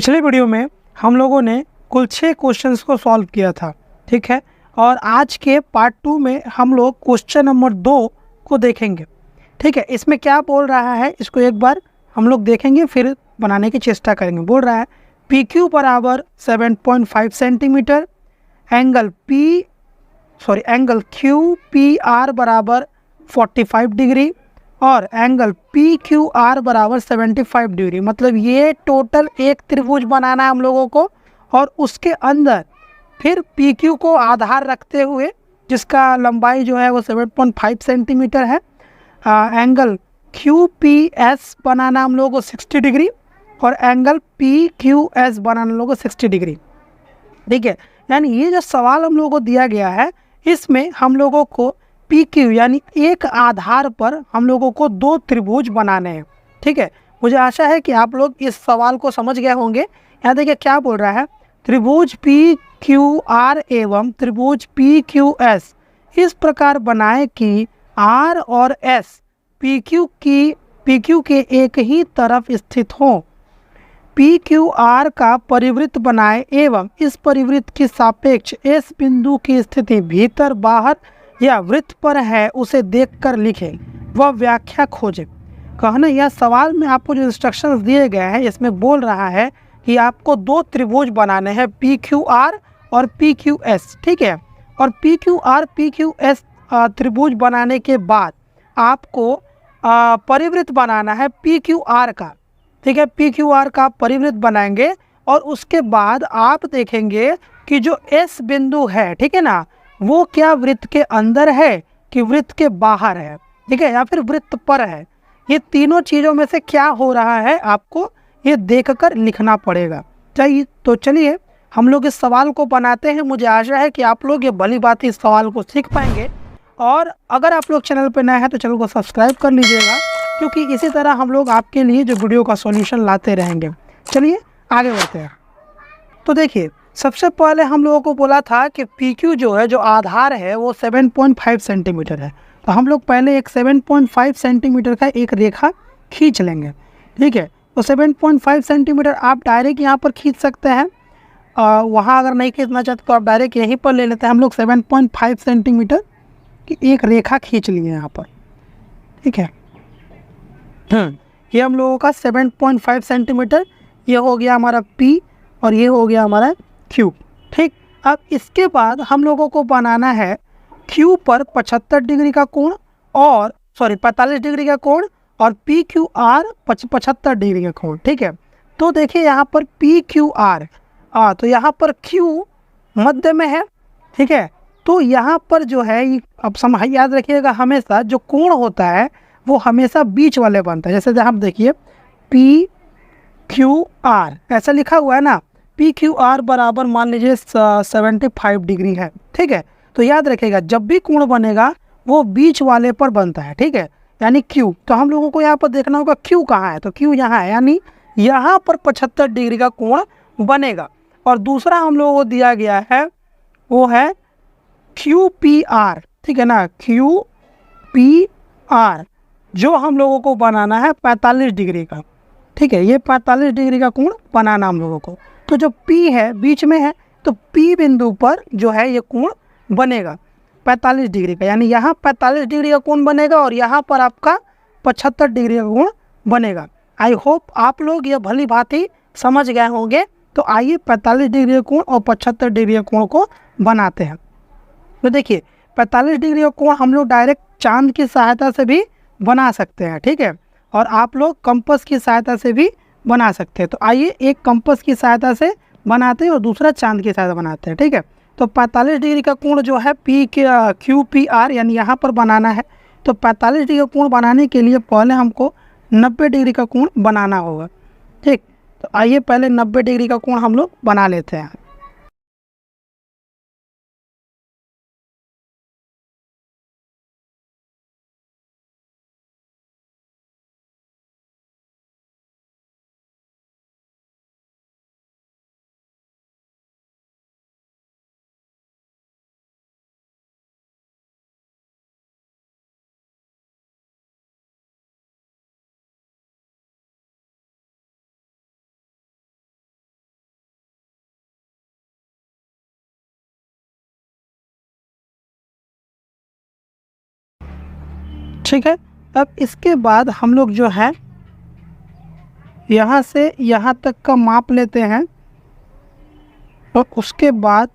पिछले वीडियो में हम लोगों ने कुल 6 क्वेश्चंस को सॉल्व किया था, ठीक है। और आज के पार्ट 2 में हम लोग क्वेश्चन नंबर 2 को देखेंगे, ठीक है। इसमें क्या बोल रहा है इसको एक बार हम लोग देखेंगे, फिर बनाने की चेष्टा करेंगे। बोल रहा है पी क्यू बराबर 7.5 centimetre, angle Q P R बराबर 45 डिग्री और एंगल पी क्यू आर बराबर 75 डिग्री। मतलब ये टोटल एक त्रिभुज बनाना है हम लोगों को, और उसके अंदर फिर पी क्यू को आधार रखते हुए, जिसका लंबाई जो है वो 7.5 सेंटीमीटर है, एंगल क्यू पी एस बनाना हम लोगों को 60 डिग्री और एंगल पी क्यू एस बनाना हम लोगों को 60 डिग्री, ठीक है। यानी ये जो सवाल हम लोगों को दिया गया है, इसमें हम लोगों को पी क्यू यानी एक आधार पर हम लोगों को 2 त्रिभुज बनाने हैं, ठीक है। मुझे आशा है कि आप लोग इस सवाल को समझ गए होंगे। यहाँ देखिए क्या बोल रहा है, त्रिभुज पी क्यू आर एवं त्रिभुज पी क्यू एस इस प्रकार बनाए कि आर और एस पी क्यू के एक ही तरफ स्थित हों। पी क्यू आर का परिवृत्त बनाए एवं इस परिवृत्त की सापेक्ष एस बिंदु की स्थिति भीतर बाहर या वृत्त पर है उसे देखकर लिखें, वह व्याख्या खोजें। कहना यह सवाल में आपको जो इंस्ट्रक्शंस दिए गए हैं, इसमें बोल रहा है कि आपको 2 त्रिभुज बनाने हैं, पी क्यू आर और पी क्यू एस, ठीक है। और P Q R P Q S त्रिभुज बनाने के बाद आपको परिवृत्त बनाना है पी क्यू आर का, ठीक है। पी क्यू आर का परिवृत्त बनाएंगे और उसके बाद आप देखेंगे कि जो एस बिंदु है, ठीक है ना, वो क्या वृत्त के अंदर है कि वृत्त के बाहर है, ठीक है, या फिर वृत्त पर है। ये तीनों चीज़ों में से क्या हो रहा है आपको ये देखकर लिखना पड़ेगा। चाहिए तो चलिए हम लोग इस सवाल को बनाते हैं। मुझे आशा है कि आप लोग ये भली बात इस सवाल को सीख पाएंगे। और अगर आप लोग चैनल पर नए हैं तो चैनल को सब्सक्राइब कर लीजिएगा, क्योंकि इसी तरह हम लोग आपके लिए जो वीडियो का सॉल्यूशन लाते रहेंगे। चलिए आगे बढ़ते हैं। तो देखिए सबसे पहले हम लोगों को बोला था कि पी क्यू जो है, जो आधार है, वो 7.5 सेंटीमीटर है। तो हम लोग पहले एक 7.5 सेंटीमीटर का एक रेखा खींच लेंगे, ठीक है। तो 7.5 सेंटीमीटर आप डायरेक्ट यहाँ पर खींच सकते हैं, वहाँ अगर नहीं खींचना चाहते तो आप डायरेक्ट यहीं पर ले लेते हैं। हम लोग 7.5 सेंटीमीटर की एक रेखा खींच लिए यहाँ पर, ठीक है। ये हम लोगों का 7.5 सेंटीमीटर, ये हो गया हमारा P और ये हो गया हमारा Q, ठीक। अब इसके बाद हम लोगों को बनाना है Q पर 75 डिग्री का कोण और 45 डिग्री का कोण और PQR 75 डिग्री का कोण, ठीक है। तो देखिए यहाँ पर PQR, तो यहाँ पर Q मध्य में है, ठीक है। तो यहाँ पर जो है, अब याद रखिएगा हमेशा जो कोण होता है वो हमेशा बीच वाले बनता है। जैसे आप देखिए पी क्यू आर ऐसा लिखा हुआ है ना, पी क्यू आर बराबर मान लीजिए 75 डिग्री है, ठीक है। तो याद रखिएगा जब भी कोण बनेगा वो बीच वाले पर बनता है, ठीक है, यानी क्यू। तो हम लोगों को यहाँ पर देखना होगा क्यू कहाँ है, तो क्यू यहाँ है, यानी यहाँ पर 75 डिग्री का कोण बनेगा। और दूसरा हम लोगों को दिया गया है वो है क्यू पी आर, ठीक है ना, क्यू पी आर जो हम लोगों को बनाना है 45 डिग्री का, ठीक है। ये 45 डिग्री का कोण बनाना हम लोगों को। तो जो P है बीच में है, तो P बिंदु पर जो है ये कोण बनेगा 45 डिग्री का, यानी यहाँ 45 डिग्री का कोण बनेगा और यहाँ पर आपका 75 डिग्री का कोण बनेगा। आई होप आप लोग ये भली भांति समझ गए होंगे। तो आइए 45 डिग्री का कोण और 75 डिग्री का कोण को बनाते हैं। तो देखिए 45 डिग्री का कोण हम लोग डायरेक्ट चांद की सहायता से भी बना सकते हैं, ठीक है। और आप लोग कंपास की सहायता से भी बना सकते हैं। तो आइए एक कंपास की सहायता से बनाते हैं और दूसरा चांद की सहायता बनाते हैं, ठीक है। तो 45 डिग्री का कोण जो है क्यू पी आर यानी यहाँ पर बनाना है। तो 45 डिग्री का कोण बनाने के लिए पहले हमको 90 डिग्री का कोण बनाना होगा, ठीक। तो आइए पहले 90 डिग्री का कोण हम लोग बना लेते हैं। ठीक है। अब इसके बाद हम लोग जो है यहाँ से यहाँ तक का माप लेते हैं और उसके बाद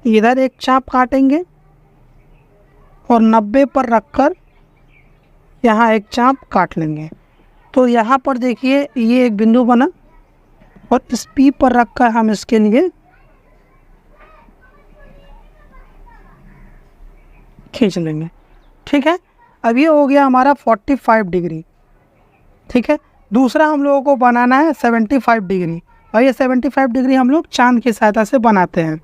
इधर एक चाप काटेंगे और 90 पर रखकर यहाँ एक चाप काट लेंगे। तो यहाँ पर देखिए ये एक बिंदु बना और इस P पर रखकर हम इसके लिए खींच लेंगे। ठीक है। अब ये हो गया हमारा 45 डिग्री। ठीक है। दूसरा हम लोगों को बनाना है 75 डिग्री और ये 75 डिग्री हम लोग चांद की सहायता से बनाते हैं।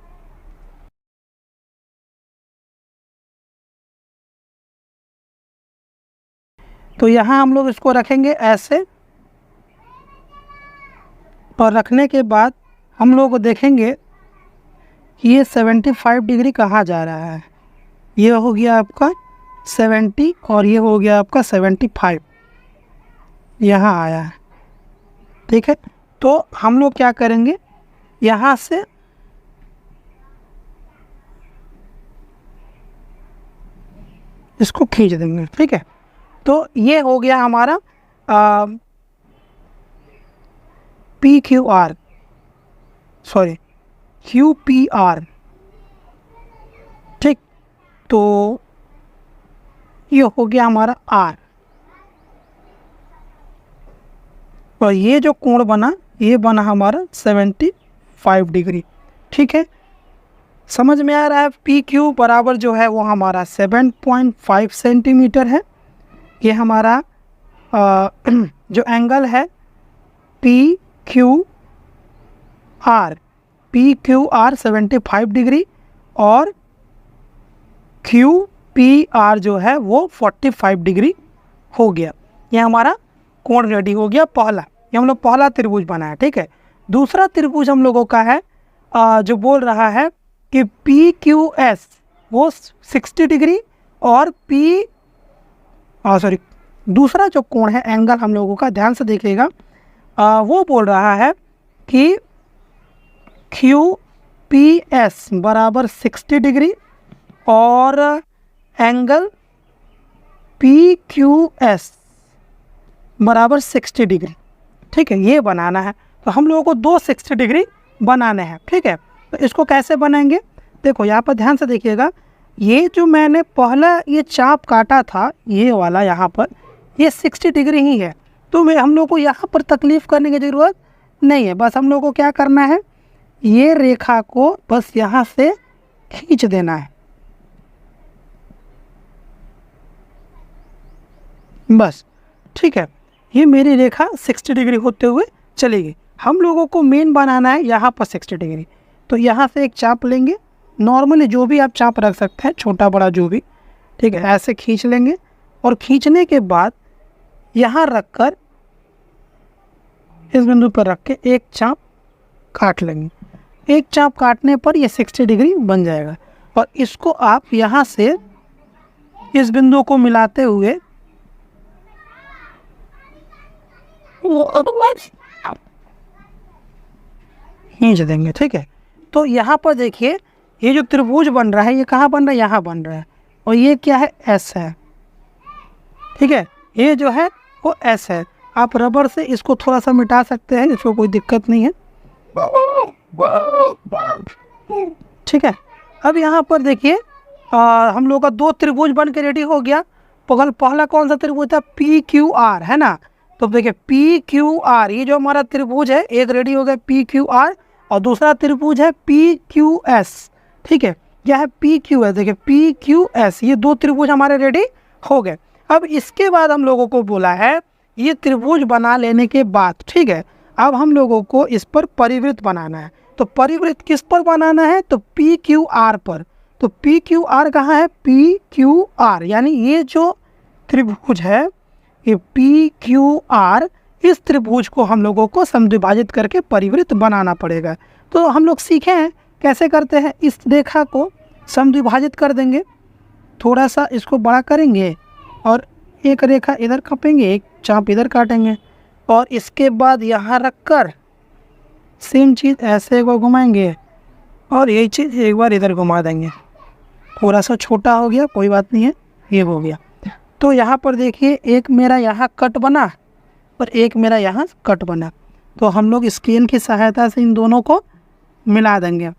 तो यहाँ हम लोग इसको रखेंगे ऐसे और रखने के बाद हम लोग देखेंगे कि ये 75 डिग्री कहाँ जा रहा है। ये हो गया आपका 70 और ये हो गया आपका 75, यहाँ आया है। ठीक है। तो हम लोग क्या करेंगे, यहाँ से इसको खींच देंगे। ठीक है। तो ये हो गया हमारा PQR, सॉरी QPR। ठीक। तो ये हो गया हमारा R और ये जो कोण बना ये बना हमारा 75 डिग्री। ठीक है। समझ में आ रहा है। PQ बराबर जो है वो हमारा 7.5 सेंटीमीटर है। ये हमारा जो एंगल है PQR 75 डिग्री और QPR जो है वो 45 डिग्री हो गया। ये हमारा कोण रेडी हो गया पहला। ये हम लोग पहला त्रिभुज बनाया। ठीक है। दूसरा त्रिभुज हम लोगों का है जो बोल रहा है कि PQS वो 60 डिग्री और दूसरा जो कोण है एंगल हम लोगों का, ध्यान से देखिएगा, वो बोल रहा है कि QPS बराबर 60 डिग्री और एंगल PQS बराबर 60 डिग्री। ठीक है। ये बनाना है। तो हम लोगों को दो 60 डिग्री बनाने हैं। ठीक है। तो इसको कैसे बनाएंगे, देखो यहाँ पर ध्यान से देखिएगा। ये जो मैंने पहला ये चाप काटा था ये वाला, यहाँ पर ये 60 डिग्री ही है। तो हम लोग को यहाँ पर तकलीफ़ करने की ज़रूरत नहीं है। बस हम लोग को क्या करना है, ये रेखा को बस यहाँ से खींच देना है, बस। ठीक है। ये मेरी रेखा 60 डिग्री होते हुए चलेगी। हम लोगों को मेन बनाना है यहाँ पर 60 डिग्री। तो यहाँ से एक चाप लेंगे, नॉर्मली जो भी आप चाप रख सकते हैं, छोटा बड़ा जो भी। ठीक है। ऐसे खींच लेंगे और खींचने के बाद यहाँ रखकर इस बिंदु पर रख के एक चाप काट लेंगे। एक चाप काटने पर ये 60 डिग्री बन जाएगा और इसको आप यहाँ से इस बिंदु को मिलाते हुए खींच देंगे। ठीक है। तो यहाँ पर देखिए ये जो त्रिभुज बन रहा है ये कहाँ बन रहा है, यहाँ बन रहा है और ये क्या है, S है। ठीक है। ये जो है वो S है। आप रबर से इसको थोड़ा सा मिटा सकते हैं, इसको कोई दिक्कत नहीं है। ठीक है। अब यहाँ पर देखिए हम लोग का दो त्रिभुज बन के रेडी हो गया। पहला कौन सा त्रिभुज था, PQR, है ना। तो देखिए PQR ये जो हमारा त्रिभुज है, एक रेडी हो गया PQR और दूसरा त्रिभुज है PQS। ठीक है। यह है PQS, देखिए PQS, ये दो त्रिभुज हमारे रेडी हो गए। अब इसके बाद हम लोगों को बोला है ये त्रिभुज बना लेने के बाद, ठीक है, अब हम लोगों को इस पर परिवृत्त बनाना है। तो परिवृत्त किस पर बनाना है, तो PQR पर। तो PQR कहाँ है, PQR यानी ये जो त्रिभुज है ये PQR, इस त्रिभुज को हम लोगों को समद्विभाजित करके परिवृत्त बनाना पड़ेगा। तो हम लोग सीखे हैं कैसे करते हैं। इस रेखा को समद्विभाजित कर देंगे, थोड़ा सा इसको बड़ा करेंगे और एक रेखा इधर काटेंगे, एक चाप इधर काटेंगे और इसके बाद यहाँ रखकर सेम चीज़ ऐसे एक बार घुमाएंगे और यही चीज़ एक बार इधर घुमा देंगे। थोड़ा सा छोटा हो गया, कोई बात नहीं है, ये हो गया। तो यहाँ पर देखिए एक मेरा यहाँ कट बना और एक मेरा यहाँ कट बना, तो हम लोग स्केल की सहायता से इन दोनों को मिला देंगे।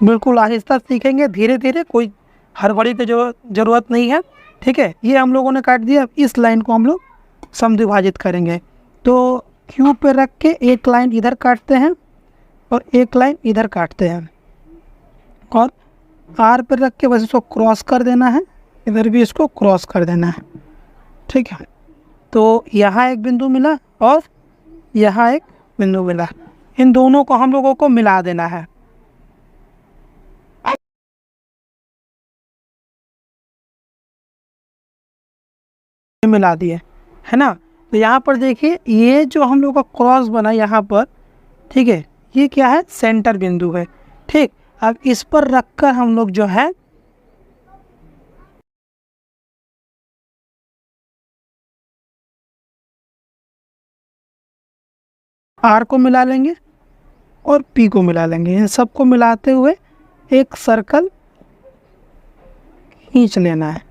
बिल्कुल आहिस्ता सीखेंगे, धीरे धीरे, कोई हड़बड़ी की ज़रूरत नहीं है। ठीक है, ये हम लोगों ने काट दिया। इस लाइन को हम लोग समद्विभाजित करेंगे, तो क्यू पे रख के एक लाइन इधर काटते हैं और एक लाइन इधर काटते हैं, और आर पे रख के बस इसको क्रॉस कर देना है, इधर भी इसको क्रॉस कर देना है। ठीक है, तो यहाँ एक बिंदु मिला और यहाँ एक बिंदु मिला, इन दोनों को हम लोगों को मिला देना है। मिला दिए, है ना। तो यहाँ पर देखिए ये जो हम लोग का क्रॉस बना यहाँ पर, ठीक है, ये क्या है, सेंटर बिंदु है। ठीक, अब इस पर रखकर हम लोग जो है आर को मिला लेंगे और पी को मिला लेंगे। इन सबको मिलाते हुए एक सर्कल खींच लेना है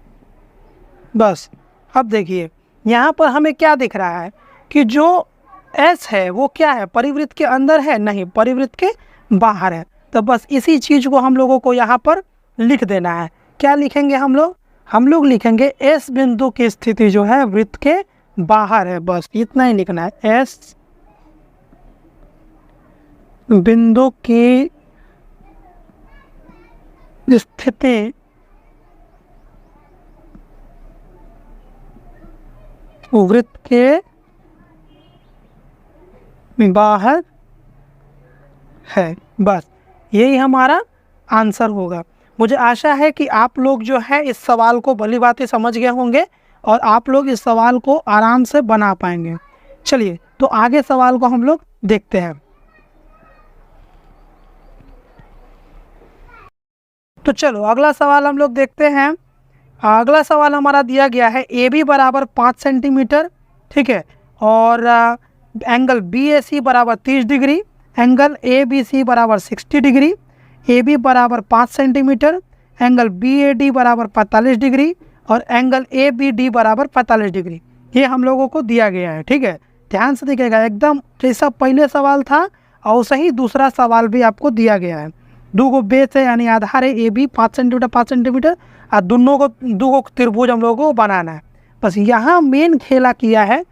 बस। अब देखिए यहाँ पर हमें क्या दिख रहा है कि जो एस है वो क्या है, परिवृत्त के अंदर है, नहीं, परिवृत्त के बाहर है। तो बस इसी चीज़ को हम लोगों को यहाँ पर लिख देना है। क्या लिखेंगे हम लोग लिखेंगे एस बिंदु की स्थिति जो है वृत्त के बाहर है, बस इतना ही लिखना है। एस बिंदु की स्थिति वृत्त के बाहर है, बस यही हमारा आंसर होगा। मुझे आशा है कि आप लोग जो है इस सवाल को भली भांति समझ गए होंगे और आप लोग इस सवाल को आराम से बना पाएंगे। चलिए तो आगे सवाल को हम लोग देखते हैं। तो चलो अगला सवाल हम लोग देखते हैं। अगला सवाल हमारा दिया गया है ए बी बराबर 5 सेंटीमीटर, ठीक है, और एंगल बी ए सी बराबर 30 degree, angle A B C बराबर 60 डिग्री, ए बी बराबर 5 centimetre, angle B A D बराबर 45 डिग्री और एंगल ए बी डी बराबर 45 डिग्री। ये हम लोगों को दिया गया है। ठीक है, ध्यान से देखिएगा, एकदम जैसा पहले सवाल था और सही दूसरा सवाल भी आपको दिया गया है। दो गो बेस है यानी आधार है ए बी 5 सेंटीमीटर 5 सेंटीमीटर, और दोनों को दो गो त्रिभुज हम लोगों को बनाना है। बस यहाँ मेन खेला किया है।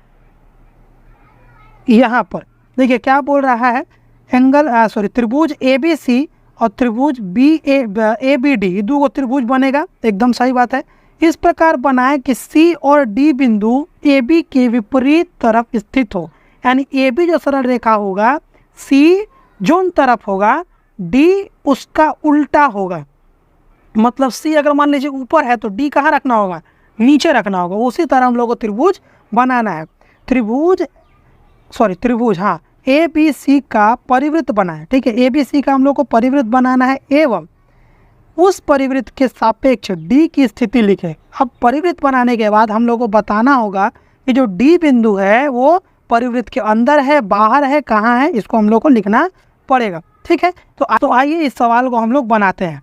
यहाँ पर देखिए क्या बोल रहा है, एंगल त्रिभुज ए बी सी और त्रिभुज ए बी डी, दो गो त्रिभुज बनेगा, एकदम सही बात है। इस प्रकार बनाए कि सी और डी बिंदु ए बी के विपरीत तरफ स्थित हो, यानी ए बी जो सरल रेखा होगा, सी जोन तरफ होगा, डी उसका उल्टा होगा। मतलब सी अगर मान लीजिए ऊपर है तो डी कहाँ रखना होगा, नीचे रखना होगा। उसी तरह हम लोग को त्रिभुज बनाना है। त्रिभुज हाँ ए बी सी का परिवृत्त बना है। ठीक है, ए बी सी का हम लोग को परिवृत्त बनाना है एवं उस परिवृत्त के सापेक्ष डी की स्थिति लिखे। अब परिवृत्त बनाने के बाद हम लोग को बताना होगा कि जो डी बिंदु है वो परिवृत्त के अंदर है, बाहर है, कहाँ है, इसको हम लोग को लिखना पड़ेगा। ठीक है, तो आइए इस सवाल को हम लोग बनाते हैं।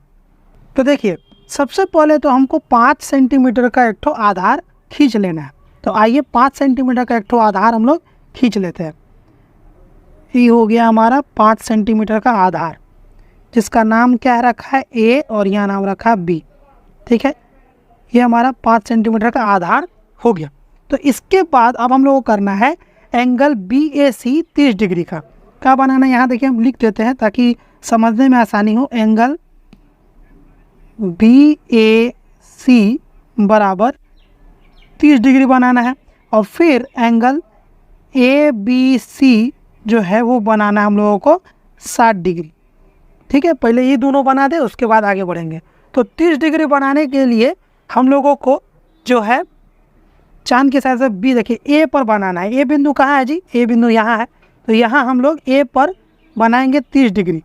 तो देखिए सबसे पहले तो हमको 5 सेंटीमीटर का एक ठो आधार खींच लेना है। तो आइए 5 सेंटीमीटर का एक ठो आधार हम लोग खींच लेते हैं। ये हो गया हमारा 5 सेंटीमीटर का आधार, जिसका नाम क्या रखा है ए और यहाँ नाम रखा है बी। ठीक है, ये हमारा 5 सेंटीमीटर का आधार हो गया। तो इसके बाद अब हम लोग को करना है एंगल बी ए सी 30 डिग्री का। क्या बनाना है, यहाँ देखिए हम लिख देते हैं ताकि समझने में आसानी हो। एंगल बी ए सी बराबर 30 डिग्री बनाना है और फिर एंगल ए बी सी जो है वो बनाना है हम लोगों को 60 डिग्री। ठीक है, पहले ये दोनों बना दे उसके बाद आगे बढ़ेंगे। तो 30 डिग्री बनाने के लिए हम लोगों को जो है चांद के साइड से बी देखिए ए पर बनाना है। ए बिंदु कहाँ है जी, ए बिंदु यहाँ है, तो यहाँ हम लोग ए पर बनाएंगे 30 डिग्री।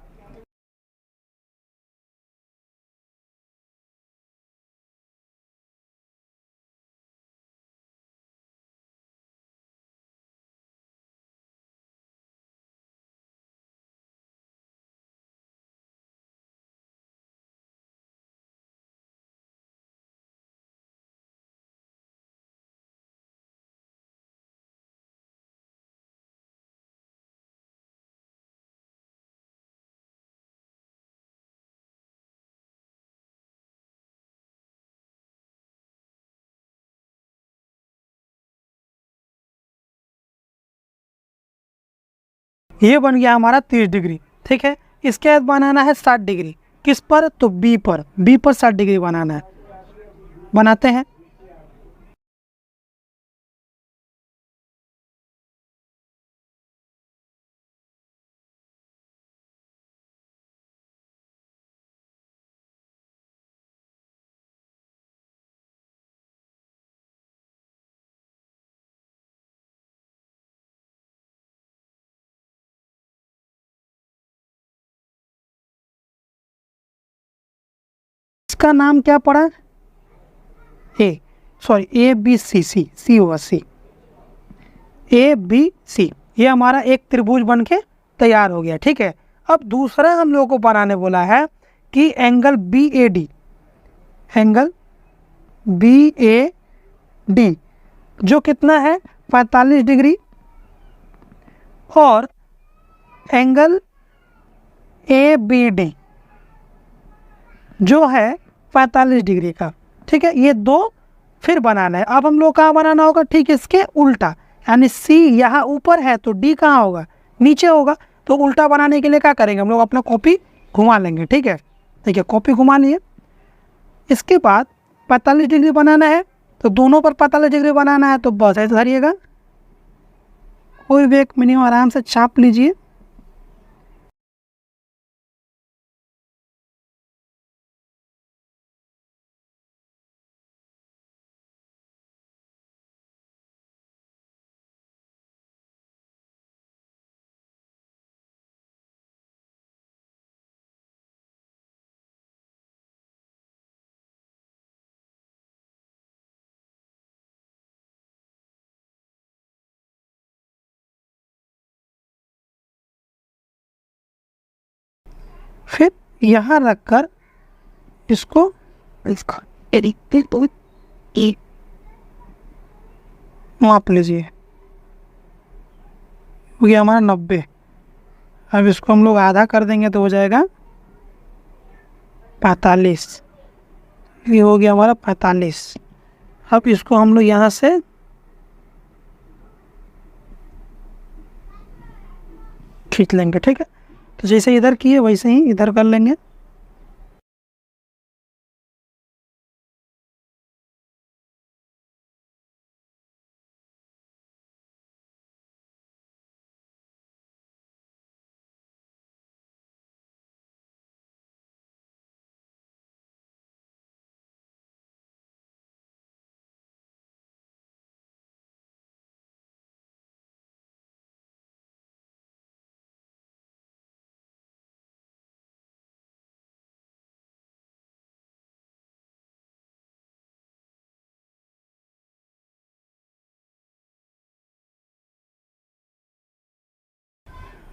ये बन गया हमारा 30 डिग्री। ठीक है, इसके बाद बनाना है 60 डिग्री। किस पर? तो बी पर, बी पर 60 डिग्री बनाना है। बनाते हैं। इसका नाम क्या पड़ा? ए, सॉरी, ए बी सी, सी सी होगा, सी, ए बी सी। ये हमारा एक त्रिभुज बन के तैयार हो गया। ठीक है, अब दूसरा हम लोगों को बनाने बोला है कि angle B A D, angle B A D जो कितना है 45 डिग्री, और एंगल ए बी डी जो है 45 डिग्री का। ठीक है, ये दो फिर बनाना है। अब हम लोग कहाँ बनाना होगा? ठीक इसके उल्टा, यानी सी यहाँ ऊपर है तो डी कहाँ होगा? नीचे होगा। तो उल्टा बनाने के लिए क्या करेंगे? हम लोग अपना कॉपी घुमा लेंगे। ठीक है, देखिए कॉपी घुमा लिए। इसके बाद 45 डिग्री बनाना है, तो दोनों पर 45 डिग्री बनाना है, तो बस ऐसे धरिएगा, कोई भी एक मिनिमम आराम से छाप लीजिए। फिर यहाँ रखकर इसको माप लीजिए, हो गया हमारा 90। अब इसको हम लोग आधा कर देंगे तो हो जाएगा 45। ये हो गया हमारा 45। अब इसको हम लोग यहाँ से खींच लेंगे। ठीक है, तो जैसे इधर किए वैसे ही इधर कर लेंगे।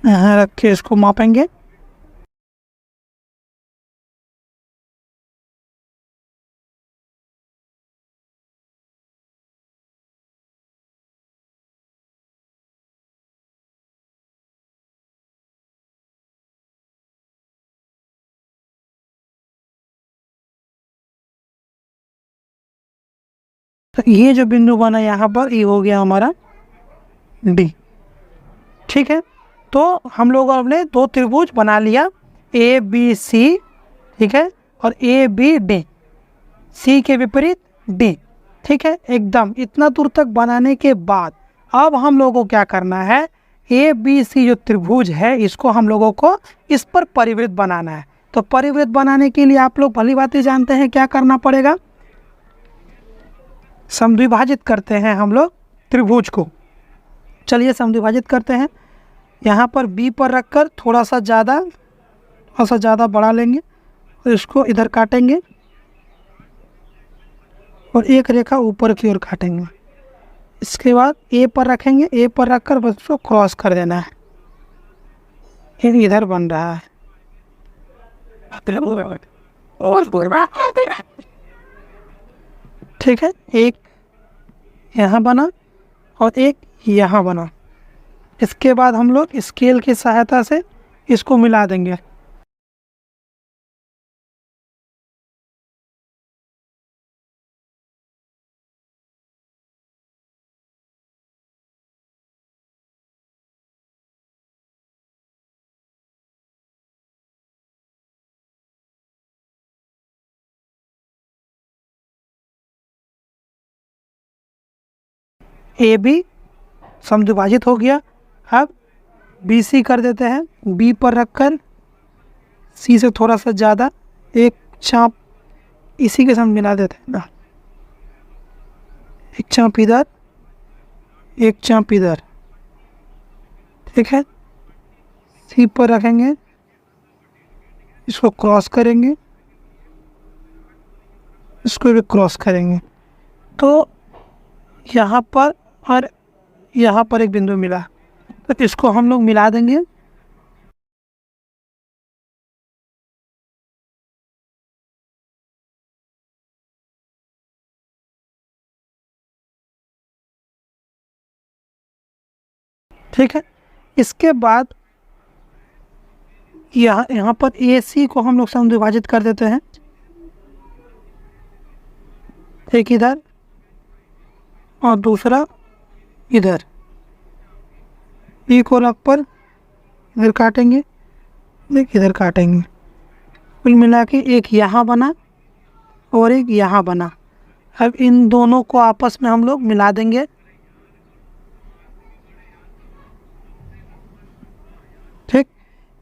यहाँ रख के इसको मापेंगे। तो ये जो बिंदु बना यहाँ पर, ये हो गया हमारा डी। ठीक है, तो हम लोगों ने दो त्रिभुज बना लिया, ए बी सी। ठीक है, और ए बी डी, सी के विपरीत डी। ठीक है, एकदम इतना दूर तक बनाने के बाद अब हम लोगों को क्या करना है? ए बी सी जो त्रिभुज है इसको हम लोगों को इस पर परिवृत्त बनाना है। तो परिवृत्त बनाने के लिए आप लोग भली बात जानते हैं क्या करना पड़ेगा? समद्विभाजित करते हैं हम लोग त्रिभुज को। चलिए समद्विभाजित करते हैं। यहाँ पर बी पर रखकर थोड़ा सा ज़्यादा बढ़ा लेंगे और इसको इधर काटेंगे और एक रेखा ऊपर की ओर काटेंगे। इसके बाद ए पर रखेंगे, ए पर रखकर बस उसको क्रॉस कर देना है। ये इधर बन रहा है। ठीक है, एक यहाँ बना और एक यहाँ बना। इसके बाद हम लोग स्केल की सहायता से इसको मिला देंगे। ए बी समद्विभाजित हो गया। अब बी सी कर देते हैं, बी पर रखकर सी से थोड़ा सा ज़्यादा एक चाप इसी के साथ मिला देते हैं ना, एक चाप इधर एक चाप इधर, ठीक है। सी पर रखेंगे, इसको क्रॉस करेंगे, इसको भी क्रॉस करेंगे, तो यहाँ पर और यहाँ पर एक बिंदु मिला, तो इसको हम लोग मिला देंगे। ठीक है, इसके बाद यहाँ पर ए सी को हम लोग समद्विभाजित कर देते हैं, एक इधर और दूसरा इधर, ई को रख पर इधर काटेंगे, एक इधर काटेंगे, कुल मिला के एक यहाँ बना और एक यहाँ बना। अब इन दोनों को आपस में हम लोग मिला देंगे, ठीक।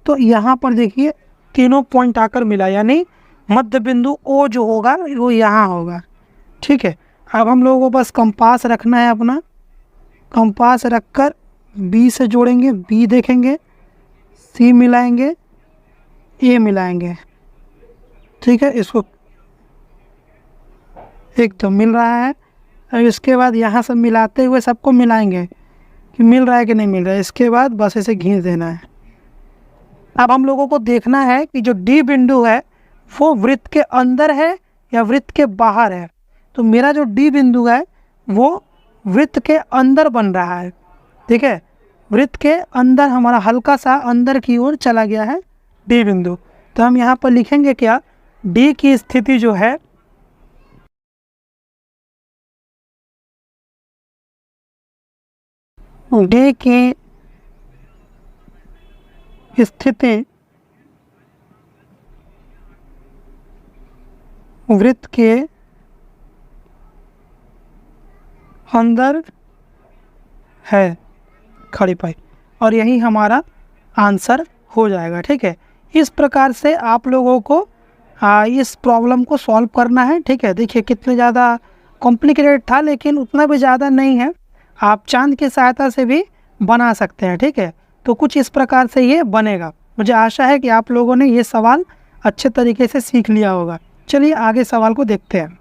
तो यहाँ पर देखिए तीनों पॉइंट आकर मिला, यानी मध्य बिंदु ओ जो होगा वो यहाँ होगा, ठीक है। अब हम लोगों को बस कंपास रखना है अपना, कंपास रखकर बी से जोड़ेंगे, बी देखेंगे, सी मिलाएंगे, ए मिलाएंगे, ठीक है। इसको एकदम मिल रहा है। अब इसके बाद यहाँ से मिलाते हुए सबको मिलाएंगे कि मिल रहा है कि नहीं मिल रहा है, इसके बाद बस इसे घिस देना है। अब हम लोगों को देखना है कि जो डी बिंदु है वो वृत्त के अंदर है या वृत्त के बाहर है। तो मेरा जो डी बिंदु है वो वृत्त के अंदर बन रहा है, ठीक है। वृत्त के अंदर हमारा हल्का सा अंदर की ओर चला गया है डी बिंदु। तो हम यहाँ पर लिखेंगे क्या, डी की स्थिति जो है डी की स्थिति वृत्त के अंदर है, खड़ी पाई, और यही हमारा आंसर हो जाएगा, ठीक है। इस प्रकार से आप लोगों को इस प्रॉब्लम को सॉल्व करना है, ठीक है। देखिए कितने ज़्यादा कॉम्प्लिकेटेड था लेकिन उतना भी ज़्यादा नहीं है, आप चांद की सहायता से भी बना सकते हैं, ठीक है। तो कुछ इस प्रकार से ये बनेगा। मुझे आशा है कि आप लोगों ने ये सवाल अच्छे तरीके से सीख लिया होगा। चलिए आगे सवाल को देखते हैं।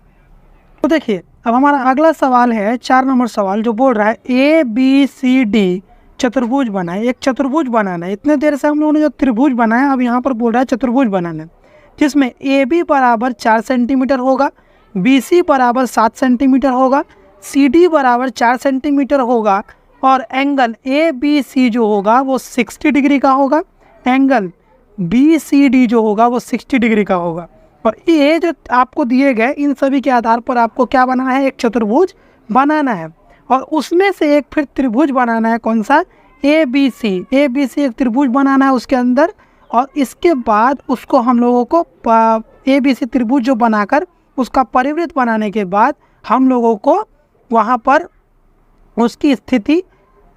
तो देखिए अब हमारा अगला सवाल है 4 नंबर सवाल, जो बोल रहा है ए बी सी डी चतुर्भुज बनाए। एक चतुर्भुज बनाना है, इतने देर से हम लोगों ने जो त्रिभुज बनाया, अब यहाँ पर बोल रहा है चतुर्भुज बनाना है, जिसमें ए बी बराबर 4 सेंटीमीटर होगा, बी सी बराबर 7 सेंटीमीटर होगा, सी डी बराबर 4 सेंटीमीटर होगा, और एंगल ए बी सी जो होगा वो 60 डिग्री का होगा, एंगल बी सी डी जो होगा वो 60 डिग्री का होगा। और ये जो आपको दिए गए इन सभी के आधार पर आपको क्या बनाना है, एक चतुर्भुज बनाना है, और उसमें से एक फिर त्रिभुज बनाना है। कौन सा, ए बी सी एक त्रिभुज बनाना है उसके अंदर, और इसके बाद उसको हम लोगों को ए बी सी त्रिभुज जो बनाकर उसका परिवृत्त बनाने के बाद हम लोगों को वहाँ पर उसकी स्थिति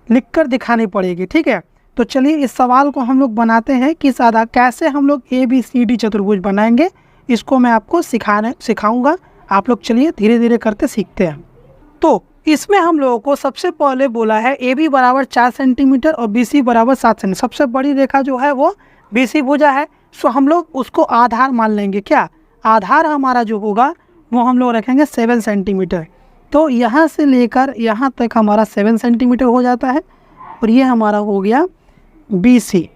लिखकर दिखानी पड़ेगी, ठीक है। तो चलिए इस सवाल को हम लोग बनाते हैं, किस आधार कैसे हम लोग ए बी सी डी चतुर्भुज बनाएंगे, इसको मैं आपको सिखाऊंगा। आप लोग चलिए धीरे धीरे करते सीखते हैं। तो इसमें हम लोगों को सबसे पहले बोला है ए बी बराबर 4 सेंटीमीटर और बी सी बराबर 7 सेंटीमीटर। सबसे बड़ी रेखा जो है वो बी सी भुजा है, सो हम लोग उसको आधार मान लेंगे। क्या आधार हमारा जो होगा वो हम लोग रखेंगे 7 सेंटीमीटर। तो यहाँ से लेकर यहाँ तक हमारा 7 सेंटीमीटर हो जाता है, और ये हमारा हो गया बी सी,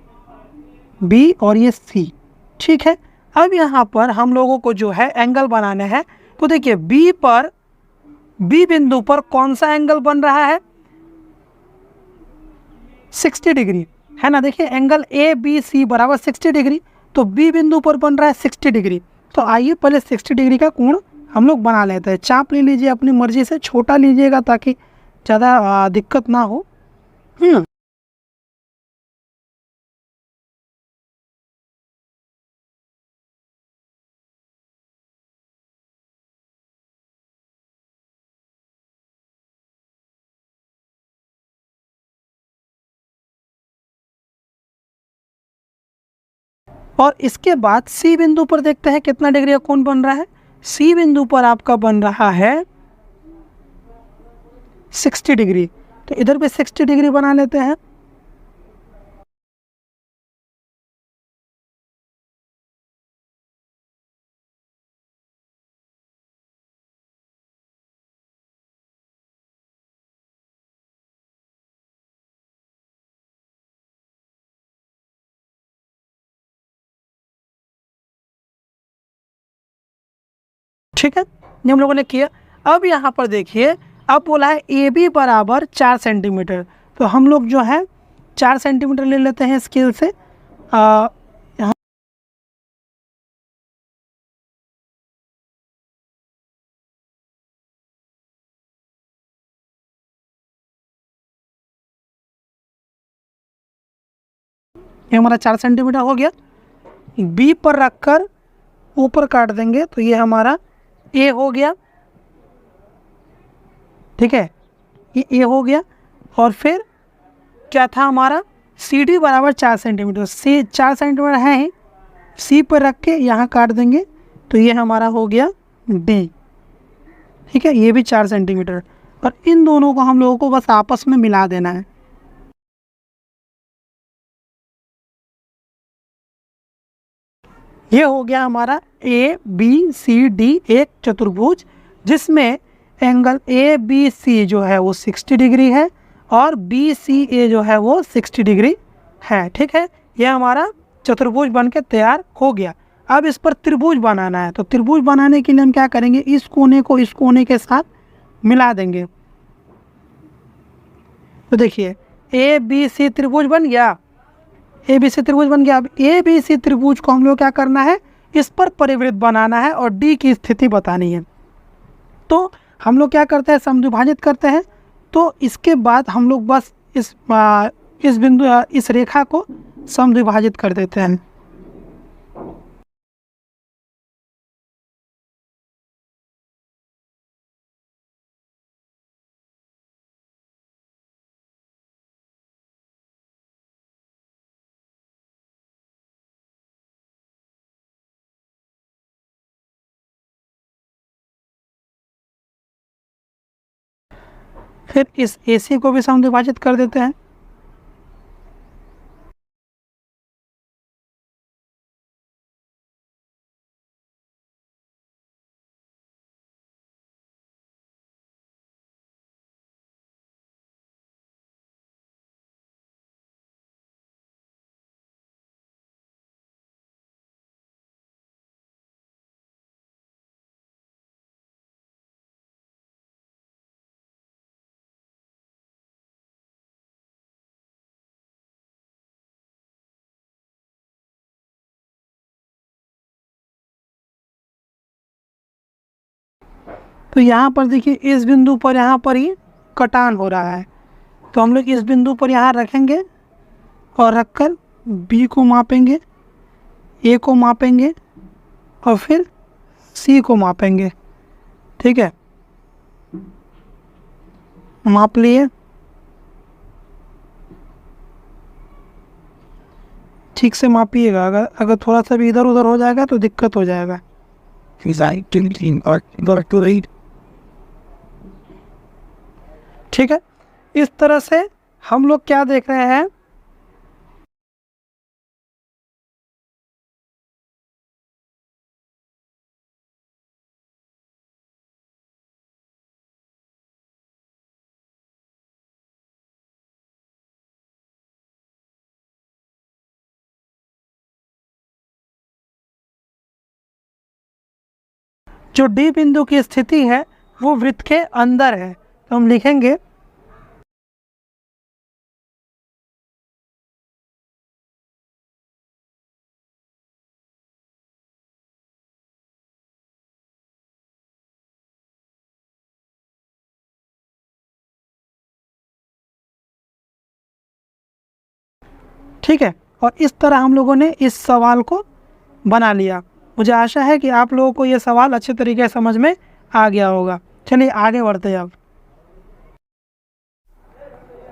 बी और ये सी, ठीक है। अब यहाँ पर हम लोगों को जो है एंगल बनाने हैं। तो देखिए बी बिंदु पर कौन सा एंगल बन रहा है, 60 डिग्री है ना। देखिए एंगल ए बी सी बराबर 60 डिग्री, तो बी बिंदु पर बन रहा है 60 डिग्री। तो आइए पहले 60 डिग्री का कोण हम लोग बना लेते हैं। चाप ले लीजिए अपनी मर्जी से, छोटा लीजिएगा ताकि ज़्यादा दिक्कत ना हो। और इसके बाद सी बिंदु पर देखते हैं कितना डिग्री का कोण बन रहा है। सी बिंदु पर आपका बन रहा है 60 डिग्री। तो इधर भी 60 डिग्री बना लेते हैं। ठीक है, ये हम लोगों ने किया। अब यहाँ पर देखिए, अब बोला है ए बी बराबर 4 सेंटीमीटर। तो हम लोग जो है 4 सेंटीमीटर ले लेते हैं स्केल से। यहाँ ये हमारा 4 सेंटीमीटर हो गया। बी पर रखकर ऊपर काट देंगे तो ये हमारा ए हो गया। ठीक है, ये ए हो गया। और फिर क्या था हमारा, सी डी बराबर 4 सेंटीमीटर। सी 4 सेंटीमीटर है ही, सी पर रख के यहाँ काट देंगे तो ये हमारा हो गया डी। ठीक है, ये भी 4 सेंटीमीटर। और इन दोनों को हम लोगों को बस आपस में मिला देना है। ये हो गया हमारा ए बी सी डी एक चतुर्भुज, जिसमें एंगल ए बी सी जो है वो 60 डिग्री है और बी सी ए जो है वो 60 डिग्री है। ठीक है, ये हमारा चतुर्भुज बन के तैयार हो गया। अब इस पर त्रिभुज बनाना है। तो त्रिभुज बनाने के लिए हम क्या करेंगे, इस कोने को इस कोने के साथ मिला देंगे। तो देखिए ए बी सी त्रिभुज बन गया। ए बी सी त्रिभुज बन गया। अब ए बी सी त्रिभुज को हम लोग क्या करना है, इस पर परिवृत्त बनाना है और डी की स्थिति बतानी है। तो हम लोग क्या करते हैं, समद्विभाजित करते हैं। तो इसके बाद हम लोग बस इस बिंदु इस रेखा को समद्विभाजित कर देते हैं। फिर इस AC को भी समद्विभाजित कर देते हैं। तो यहाँ पर देखिए, इस बिंदु पर यहाँ पर ही कटान हो रहा है। तो हम लोग इस बिंदु पर यहाँ रखेंगे और रखकर B को मापेंगे, A को मापेंगे और फिर C को मापेंगे। ठीक है, माप लिए। ठीक से मापिएगा, अगर थोड़ा सा भी इधर उधर हो जाएगा तो दिक्कत हो जाएगा। ठीक है, इस तरह से हम लोग क्या देख रहे हैं, जो डी बिंदु की स्थिति है वो वृत्त के अंदर है। तो हम लिखेंगे ठीक है। और इस तरह हम लोगों ने इस सवाल को बना लिया। मुझे आशा है कि आप लोगों को ये सवाल अच्छे तरीके से समझ में आ गया होगा। चलिए आगे बढ़ते हैं।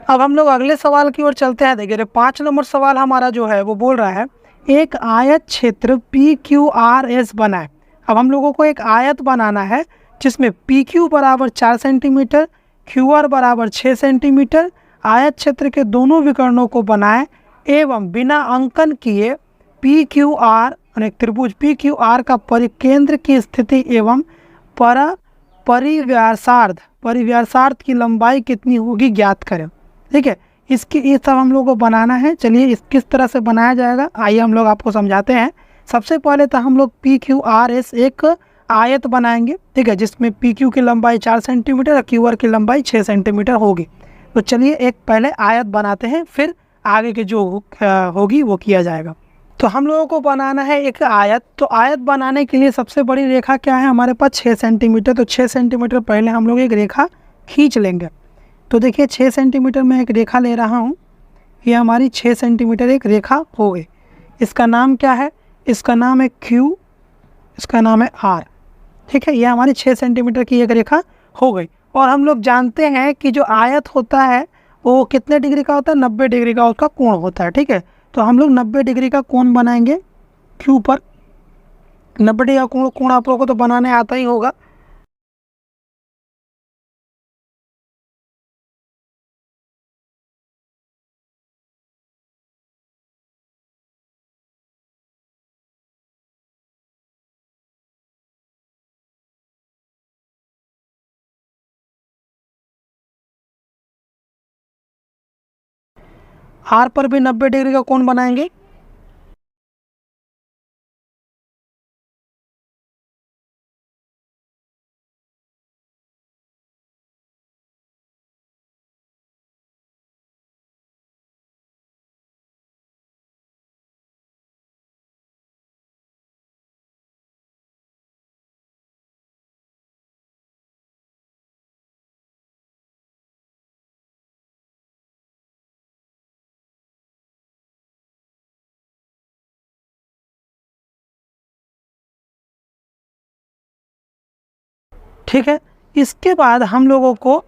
अब हम लोग अगले सवाल की ओर चलते हैं। देखिए 5 नंबर सवाल हमारा जो है वो बोल रहा है एक आयत क्षेत्र PQRS बनाए। अब हम लोगों को एक आयत बनाना है जिसमें PQ बराबर 4 सेंटीमीटर, QR बराबर 6 सेंटीमीटर, आयत क्षेत्र के दोनों विकर्णों को बनाए एवं बिना अंकन किए PQR यानी त्रिभुज PQR का परिकेंद्र की स्थिति एवं परिव्यासार्ध की लंबाई कितनी होगी ज्ञात करें। ठीक है, ये सब हम लोग को बनाना है। चलिए इस किस तरह से बनाया जाएगा आइए हम लोग आपको समझाते हैं। सबसे पहले तो हम लोग PQRS एक आयत बनाएंगे, ठीक है, जिसमें PQ की लंबाई 4 सेंटीमीटर और QR की लंबाई 6 सेंटीमीटर होगी। तो चलिए एक पहले आयत बनाते हैं, फिर आगे की जो होगी वो किया जाएगा। तो हम लोगों को बनाना है एक आयत। तो आयत बनाने के लिए सबसे बड़ी रेखा क्या है हमारे पास 6 सेंटीमीटर। तो 6 सेंटीमीटर पहले हम लोग एक रेखा खींच लेंगे। तो देखिए 6 सेंटीमीटर में एक रेखा ले रहा हूँ, ये हमारी 6 सेंटीमीटर एक रेखा हो गई। इसका नाम क्या है? इसका नाम है Q, इसका नाम है R। ठीक है, ये हमारी 6 सेंटीमीटर की एक रेखा हो गई। और हम लोग जानते हैं कि जो आयत होता है वो कितने डिग्री का होता है? 90 डिग्री का उसका कोण होता है। ठीक है, तो हम लोग 90 डिग्री का कोण बनाएंगे Q पर। 90 डिग्री का कोण आप लोगों को तो बनाने आता ही होगा। R पर भी 90 डिग्री का कोण बनाएंगे। ठीक है, इसके बाद हम लोगों को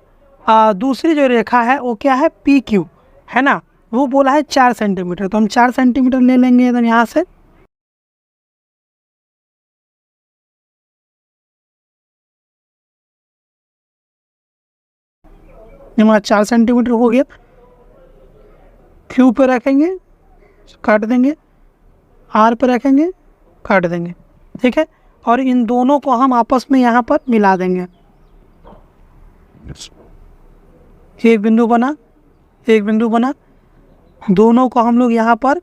दूसरी जो रेखा है वो क्या है? PQ है ना, वो बोला है 4 सेंटीमीटर। तो हम 4 सेंटीमीटर ले लेंगे एकदम यहाँ से। हमारा 4 सेंटीमीटर हो गया। Q पे रखेंगे, काट देंगे, R पे रखेंगे, काट देंगे। ठीक है, और इन दोनों को हम आपस में यहाँ पर मिला देंगे। एक बिंदु बना, एक बिंदु बना, दोनों को हम लोग यहाँ पर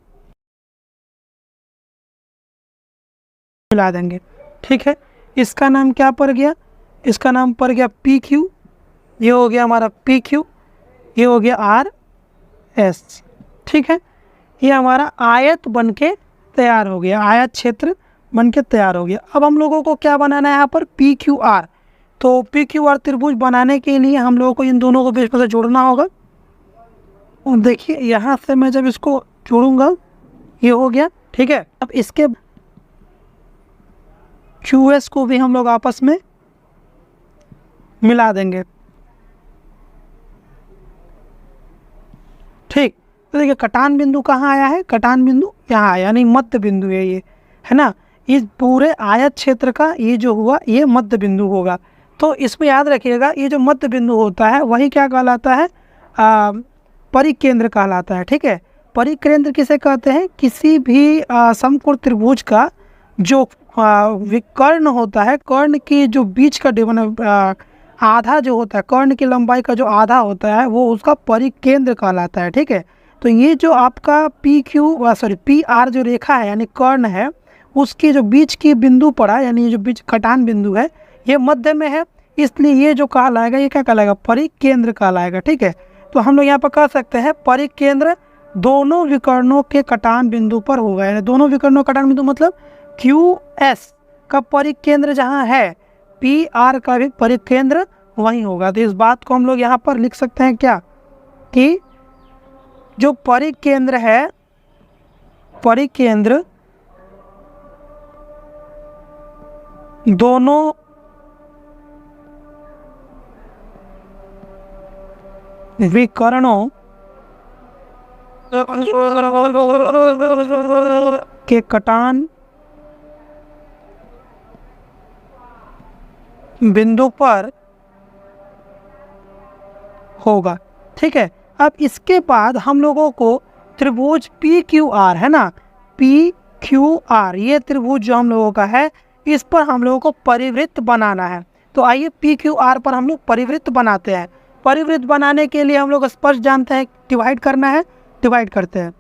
मिला देंगे। ठीक है, इसका नाम क्या पड़ गया? इसका नाम पड़ गया PQ। ये हो गया हमारा PQ, ये हो गया RS। ठीक है, ये हमारा आयत बनके तैयार हो गया, आयत क्षेत्र बनके तैयार हो गया। अब हम लोगों को क्या बनाना है यहाँ पर? PQR। तो PQR त्रिभुज बनाने के लिए हम लोगों को इन दोनों को बीच में से जोड़ना होगा। और देखिए यहाँ से मैं जब इसको जोड़ूंगा ये हो गया। ठीक है, अब इसके QS को भी हम लोग आपस में मिला देंगे। ठीक, तो देखिए कटान बिंदु कहाँ आया है? कटान बिंदु यहाँ आया, यानी मध्य बिंदु है ये, है ना। इस पूरे आयत क्षेत्र का ये जो हुआ ये मध्य बिंदु होगा। तो इसमें याद रखिएगा ये जो मध्य बिंदु होता है वही क्या कहलाता है? परिकेंद्र कहलाता है। ठीक है, परिकेंद्र किसे कहते हैं? किसी भी समकोण त्रिभुज का जो कर्ण होता है, कर्ण की जो बीच का आधा जो होता है, कर्ण की लंबाई का जो आधा होता है वो उसका परिकेंद्र कहलाता है। ठीक है, तो ये जो आपका PR जो रेखा है यानी कर्ण है, उसकी जो बीच की बिंदु पड़ा यानी ये जो बीच कटान बिंदु है ये मध्य में है, इसलिए ये जो कहलाएगा ये क्या कहलाएगा? परिकेंद्र कहलाएगा। ठीक है, तो हम लोग यहाँ पर कह सकते हैं परिकेंद्र दोनों विकर्णों के कटान बिंदु पर होगा। यानी दोनों विकर्णों कटान बिंदु मतलब QS का परिकेंद्र जहाँ है PR का भी परिकेंद्र वहीं होगा। तो इस बात को हम लोग यहाँ पर लिख सकते हैं क्या? कि जो परिकेंद्र है, परिकेंद्र दोनों विकर्णों के कटान बिंदु पर होगा। ठीक है, अब इसके बाद हम लोगों को त्रिभुज पी क्यू आर है ना, पी क्यू आर ये त्रिभुज जो हम लोगों का है, इस पर हम लोगों को परिवृत्त बनाना है। तो आइए पी क्यू आर पर हम लोग परिवृत्त बनाते हैं। परिवृत्त बनाने के लिए हम लोग स्पर्श जानते हैं, डिवाइड करना है, डिवाइड करते हैं।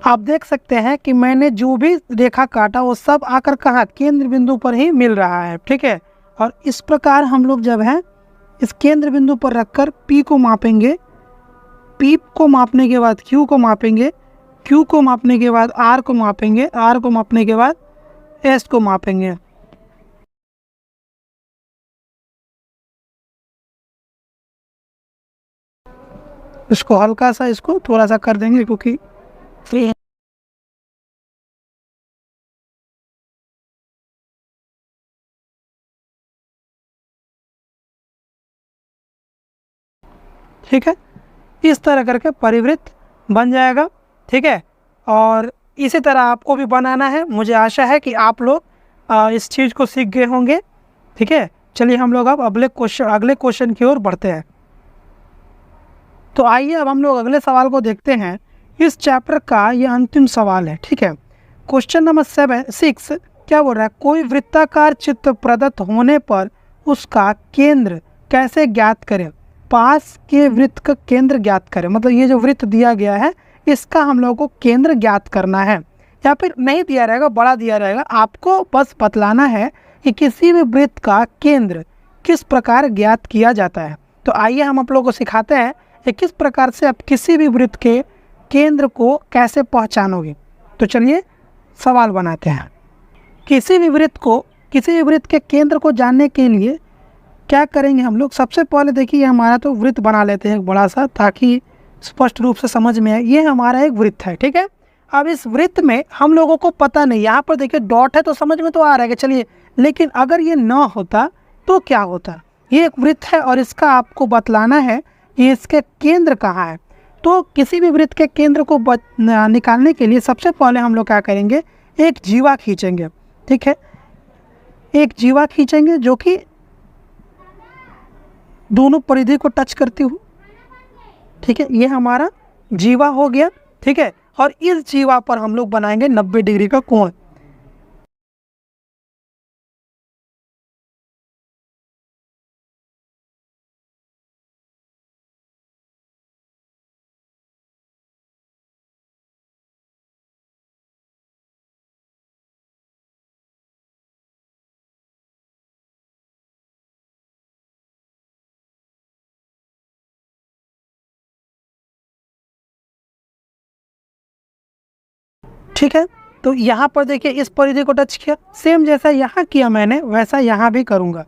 आप देख सकते हैं कि मैंने जो भी रेखा काटा वो सब आकर कहाँ, केंद्र बिंदु पर ही मिल रहा है। ठीक है, और इस प्रकार हम लोग जब है इस केंद्र बिंदु पर रखकर P को मापेंगे, P को मापने के बाद Q को मापेंगे, Q को मापने के बाद R को मापेंगे, R को मापने के बाद S को मापेंगे। इसको हल्का सा, इसको थोड़ा सा कर देंगे क्योंकि ठीक है, इस तरह करके परिवृत्त बन जाएगा। ठीक है, और इसी तरह आपको भी बनाना है। मुझे आशा है कि आप लोग इस चीज़ को सीख गए होंगे। ठीक है, चलिए हम लोग अब अगले क्वेश्चन की ओर बढ़ते हैं। तो आइए अब हम लोग अगले सवाल को देखते हैं। इस चैप्टर का ये अंतिम सवाल है। ठीक है, क्वेश्चन नंबर 6 क्या बोल रहा है, कोई वृत्ताकार चित्र प्रदत्त होने पर उसका केंद्र कैसे ज्ञात करें। पास के वृत्त का केंद्र ज्ञात करें, मतलब ये जो वृत्त दिया गया है इसका हम लोगों को केंद्र ज्ञात करना है, या फिर नहीं दिया रहेगा, बड़ा दिया रहेगा, आपको बस बतलाना है कि किसी भी वृत्त का केंद्र किस प्रकार ज्ञात किया जाता है। तो आइए हम आप लोगों को सिखाते हैं कि किस प्रकार से आप किसी भी वृत्त के केंद्र को कैसे पहचानोगे। तो चलिए सवाल बनाते हैं। किसी भी वृत्त के केंद्र को जानने के लिए क्या करेंगे हम लोग, सबसे पहले देखिए हमारा तो वृत्त बना लेते हैं एक बड़ा सा, ताकि स्पष्ट रूप से समझ में आए। ये हमारा एक वृत्त है। ठीक है, अब इस वृत्त में हम लोगों को पता नहीं, यहाँ पर देखिए डॉट है तो समझ में तो आ रहा है कि चलिए, लेकिन अगर ये न होता तो क्या होता। ये एक वृत्त है और इसका आपको बतलाना है कि इसके केंद्र कहाँ है। तो किसी भी वृत्त के केंद्र को निकालने के लिए सबसे पहले हम लोग क्या करेंगे, एक जीवा खींचेंगे। ठीक है, एक जीवा खींचेंगे जो कि दोनों परिधि को टच करती हूँ। ठीक है, ये हमारा जीवा हो गया। ठीक है, और इस जीवा पर हम लोग बनाएंगे 90 डिग्री का कोण। ठीक है, तो यहाँ पर देखिए इस परिधि को टच किया, सेम जैसा यहाँ किया मैंने वैसा यहाँ भी करूँगा।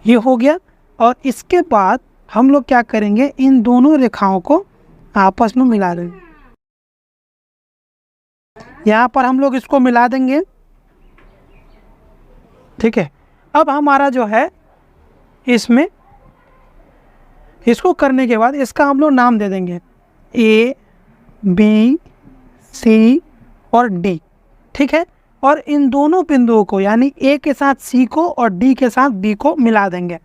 ये हो गया। और इसके बाद हम लोग क्या करेंगे, इन दोनों रेखाओं को आपस में मिला देंगे। यहाँ पर हम लोग इसको मिला देंगे। ठीक है, अब हमारा जो है इसमें इसको करने के बाद इसका हम लोग नाम दे देंगे A, B, C और D। ठीक है, और इन दोनों बिंदुओं को यानी A के साथ C को और D के साथ B को मिला देंगे।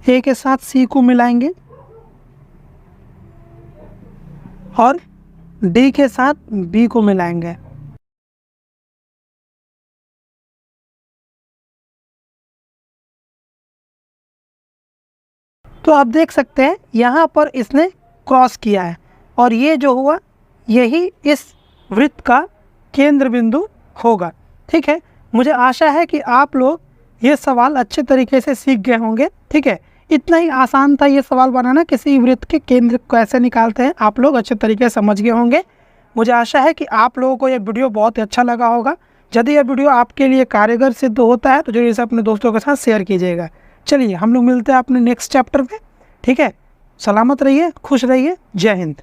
A के साथ C को मिलाएंगे और D के साथ B को मिलाएंगे। तो आप देख सकते हैं यहाँ पर इसने क्रॉस किया है और ये जो हुआ यही इस वृत्त का केंद्र बिंदु होगा। ठीक है, मुझे आशा है कि आप लोग ये सवाल अच्छे तरीके से सीख गए होंगे। ठीक है, इतना ही आसान था ये सवाल बनाना, किसी वृत्त के केंद्र कैसे निकालते हैं आप लोग अच्छे तरीके से समझ गए होंगे। मुझे आशा है कि आप लोगों को ये वीडियो बहुत अच्छा लगा होगा। यदि यह वीडियो आपके लिए कारगर सिद्ध होता है तो जरूर इसे अपने दोस्तों के साथ शेयर कीजिएगा। चलिए हम लोग मिलते हैं अपने नेक्स्ट चैप्टर में। ठीक है, सलामत रहिए, खुश रहिए, जय हिंद।